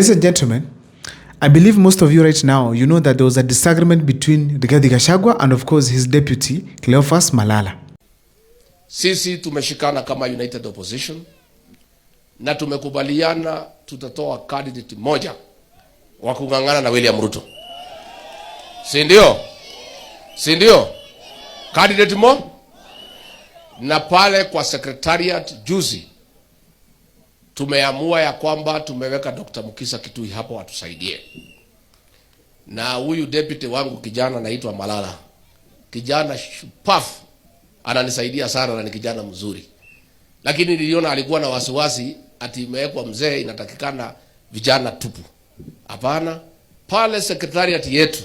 Ladies and gentlemen, I believe most of you right now, you know that there was a disagreement between Gachagua and of course his deputy, Cleophas Malala. Sisi tumeshikana kama United Opposition na tumekubaliana tutatoa candidate moja wa kung'ang'ana na William Ruto. Si ndio? Si ndio? Candidate mo? Na pale kwa secretariat juzi tumeamua ya kwamba tumeweka Dr. Mukisa Kitui hapo atusaidie. Na huyu deputy wangu kijana anaitwa Malala. Kijana shupafu ananisaidia sana na ni kijana mzuri. Lakini niliona alikuwa na wasiwasi ati imewekwa mzee inatakikana vijana tupu. Hapana, pale secretariat yetu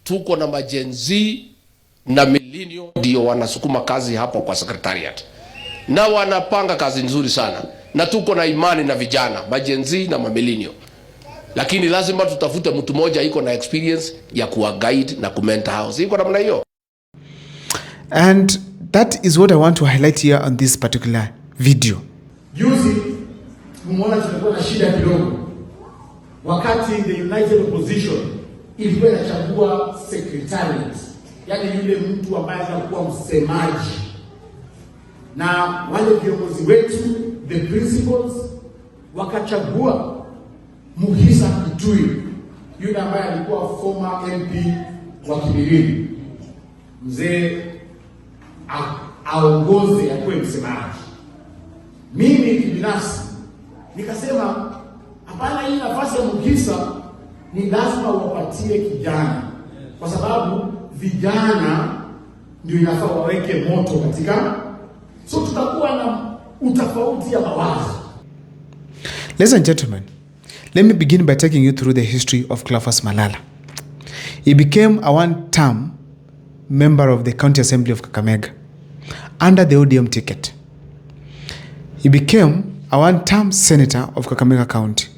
tuko na majenzi na millennial ndio wanasukuma kazi hapo kwa secretariat. Na wanapanga kazi nzuri sana. Na tuko na imani na vijana, majenzi na mamillennial. Lakini lazima tutafute mtu mmoja iko na experience ya kuwa guide na kumenta house. Iko namna hiyo. And that is what I want to highlight here on this particular video. Juzi tumeona tulikuwa na shida kidogo. Wakati the United Opposition ilikuwa inachagua secretariat, yani yule mtu ambaye anakuwa msemaji. Na wale viongozi wetu, the principals, wakachagua Mukisa Kitui, yule ambaye alikuwa former MP wa Kibirini. Mzee aongoze akuwe msemaji. Mimi kibinafsi nikasema hapana, hii nafasi ya Mukisa ni lazima wapatie kijana, kwa sababu vijana ndio inafaa waweke moto katika, so tutakuwa na utafauti ya mawazo. Ladies and gentlemen, let me begin by taking you through the history of Cleophas Malala. He became a one-term member of the County Assembly of Kakamega under the ODM ticket. He became a one-term senator of Kakamega County.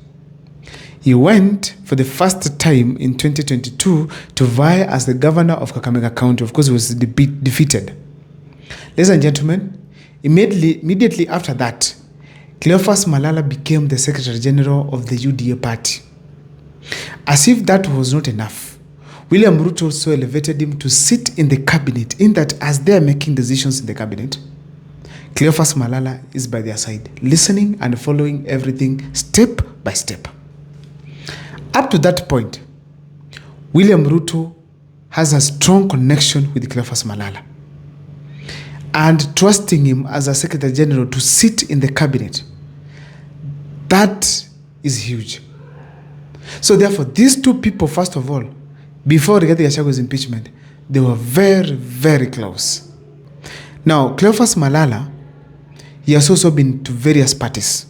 He went for the first time in 2022 to vie as the governor of Kakamega County. Of course, he was defeated. Ladies and gentlemen, immediately after that, Cleophas Malala became the Secretary General of the UDA party. As if that was not enough, William Ruto also elevated him to sit in the cabinet, in that as they are making decisions in the cabinet, Cleophas Malala is by their side, listening and following everything step by step. Up to that point, William Ruto has a strong connection with Cleophas Malala and trusting him as a Secretary General to sit in the cabinet. That is huge. So therefore, these two people, first of all, before Gachagua's impeachment, they were very, very close. Now, Cleophas Malala, he has also been to various parties.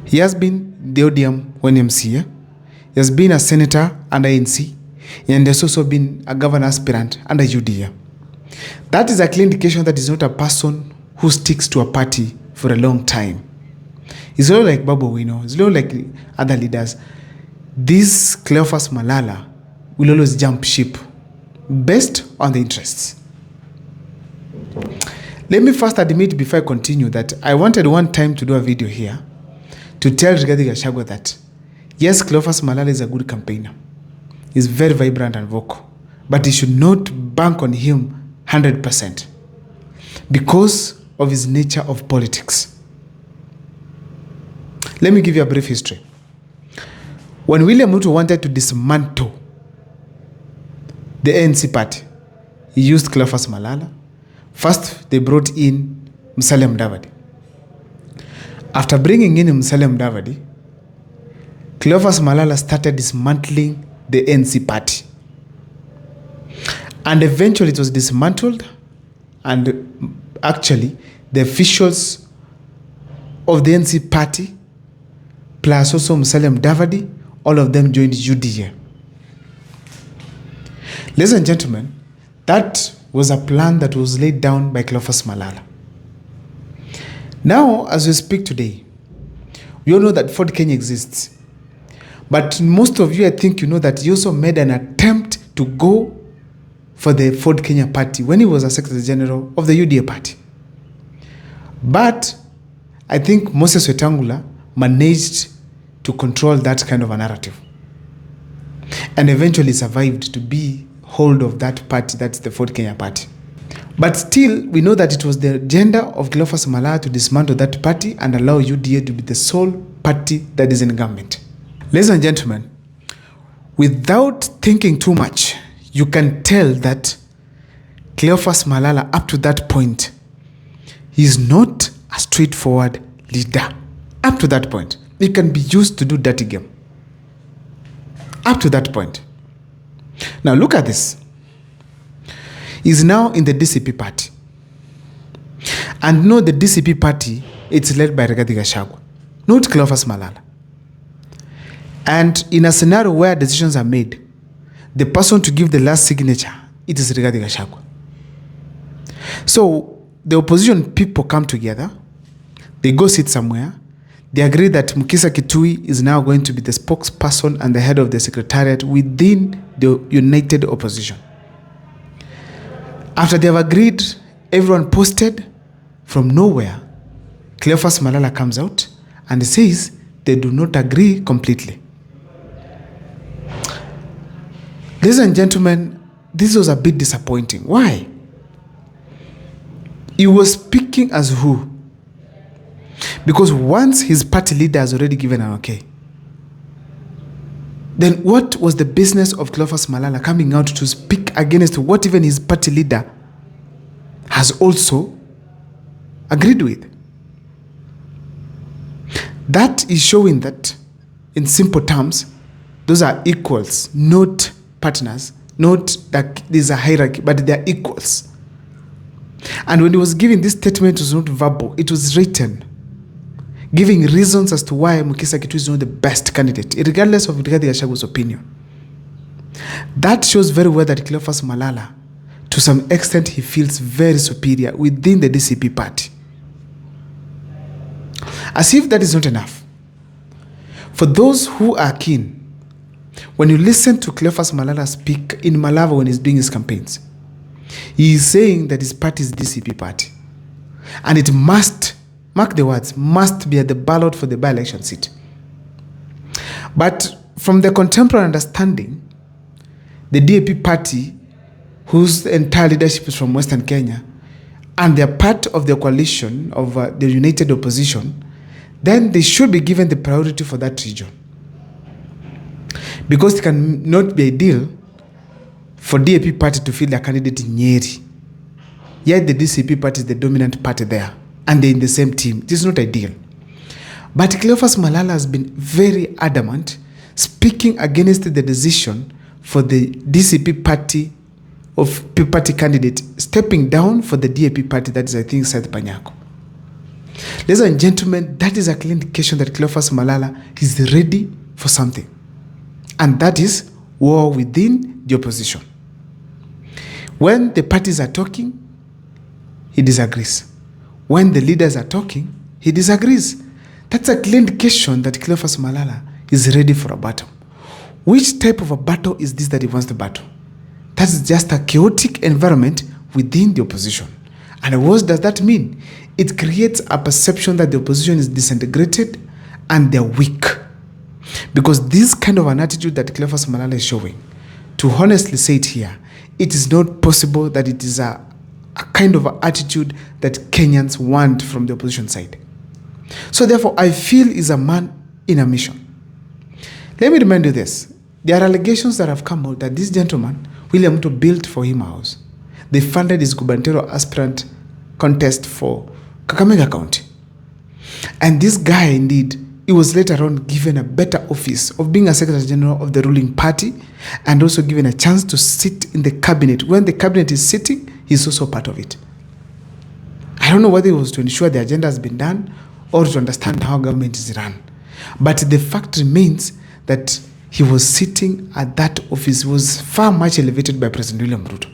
He has been the ODM when MCA. He has been a senator under ANC, and he has also been a governor aspirant under UDA. That is a clear indication that he's not a person who sticks to a party for a long time. He's not like Babu Wino, he's not like other leaders. This Cleophas Malala will always jump ship based on the interests. Let me first admit before I continue that I wanted one time to do a video here to tell Gachagua that yes, Cleophas Malala is a good campaigner. He's very vibrant and vocal, but he should not bank on him 100% because of his nature of politics. Let me give you a brief history. When William Ruto wanted to dismantle the ANC party, he used Cleophas Malala. First, they brought in Musalia Mudavadi. After bringing in Musalia Mudavadi, Cleophas Malala started dismantling the ANC party. And eventually it was dismantled, and actually the officials of the ANC party plus also Musalia Mudavadi, all of them joined UDA. Ladies and gentlemen, that was a plan that was laid down by Cleophas Malala. Now, as we speak today, we all know that Ford Kenya exists. But most of you, I think you know that he also made an attempt to go for the Ford Kenya party when he was a Secretary General of the UDA party. But I think Moses Wetangula managed to control that kind of a narrative. And eventually survived to be hold of that party, that's the Ford Kenya party. But still, we know that it was the agenda of Cleophas Malala to dismantle that party and allow UDA to be the sole party that is in government. Ladies and gentlemen, without thinking too much, you can tell that Cleophas Malala, up to that point, he is not a straightforward leader. Up to that point, he can be used to do dirty game. Up to that point. Now look at this. He's now in the DCP party. And no, the DCP party, it's led by Gachagua, not Cleophas Malala. And in a scenario where decisions are made, the person to give the last signature, it is Gachagua. So the opposition people come together, they go sit somewhere, they agree that Mukisa Kitui is now going to be the spokesperson and the head of the secretariat within the united opposition. After they have agreed, everyone posted. From nowhere, Cleophas Malala comes out and says they do not agree completely. Ladies and gentlemen, this was a bit disappointing. Why? He was speaking as who? Because once his party leader has already given an okay, then what was the business of Cleophas Malala coming out to speak against what even his party leader has also agreed with? That is showing that, in simple terms, those are equals, not partners, not that there's a hierarchy, but they are equals. And when he was giving this statement, it was not verbal, it was written, giving reasons as to why Mukisa Kitui is not the best candidate, regardless of Rigathi Gachagua's opinion. That shows very well that Cleophas Malala, to some extent, he feels very superior within the DCP party. As if that is not enough. For those who are keen, when you listen to Cleophas Malala speak in Malava when he's doing his campaigns, he is saying that his party is the DCP party. And it must, mark the words, must be at the ballot for the by-election seat. But from the contemporary understanding, the DAP party, whose entire leadership is from Western Kenya, and they're part of the coalition of the united opposition, then they should be given the priority for that region. Because it cannot be ideal for DAP party to field a candidate in Nyeri. Yet the DCP party is the dominant party there, and they're in the same team. It is not ideal. But Cleophas Malala has been very adamant, speaking against the decision for the DCP party of party candidate stepping down for the DAP party, that is, I think, Seth Panyako. Ladies and gentlemen, that is a clear indication that Cleophas Malala is ready for something. And that is war within the opposition. When the parties are talking, he disagrees. When the leaders are talking, he disagrees. That's a clear indication that Cleophas Malala is ready for a battle. Which type of a battle is this that he wants to battle? That is just a chaotic environment within the opposition. And what does that mean? It creates a perception that the opposition is disintegrated and they're weak. Because this kind of an attitude that Cleophas Malala is showing, to honestly say it here, it is not possible that it is a kind of attitude that Kenyans want from the opposition side. So therefore, I feel he's a man in a mission. Let me remind you this. There are allegations that have come out that this gentleman, William Ruto, built for him a house. They funded his gubernatorial aspirant contest for Kakamega County. And this guy, indeed, he was later on given a better office of being a Secretary General of the ruling party and also given a chance to sit in the cabinet. When the cabinet is sitting, he's also part of it. I don't know whether it was to ensure the agenda has been done or to understand how government is run. But the fact remains that he was sitting at that office, was far much elevated by President William Ruto.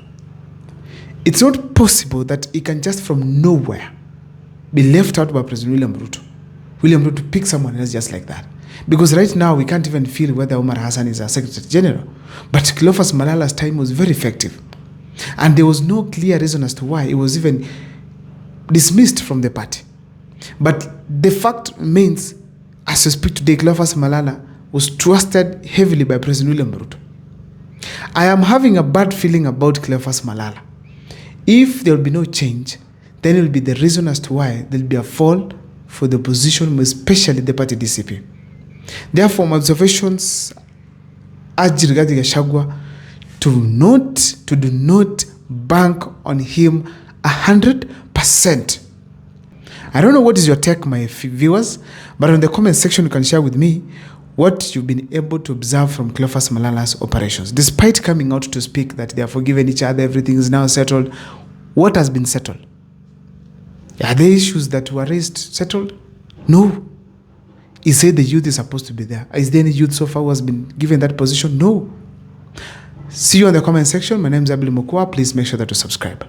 It's not possible that he can just from nowhere be left out by President William Ruto. William Ruto pick someone else just like that. Because right now we can't even feel whether Omar Hassan is a Secretary General. But Cleophas Malala's time was very effective. And there was no clear reason as to why he was even dismissed from the party. But the fact remains, as we speak today, Cleophas Malala was trusted heavily by President William Ruto. I am having a bad feeling about Cleophas Malala. If there will be no change, then it will be the reason as to why there will be a fall for the opposition, especially the party DCP. Therefore, my observations urge regarding Gachagua to do not bank on him 100%. I don't know what is your take, my viewers, but in the comment section you can share with me what you've been able to observe from Cleophas Malala's operations. Despite coming out to speak that they have forgiven each other, everything is now settled, what has been settled? Are the issues that were raised settled? No. He said the youth is supposed to be there. Is there any youth so far who has been given that position? No. See you in the comment section. My name is Abel Mokwa. Please make sure that you subscribe.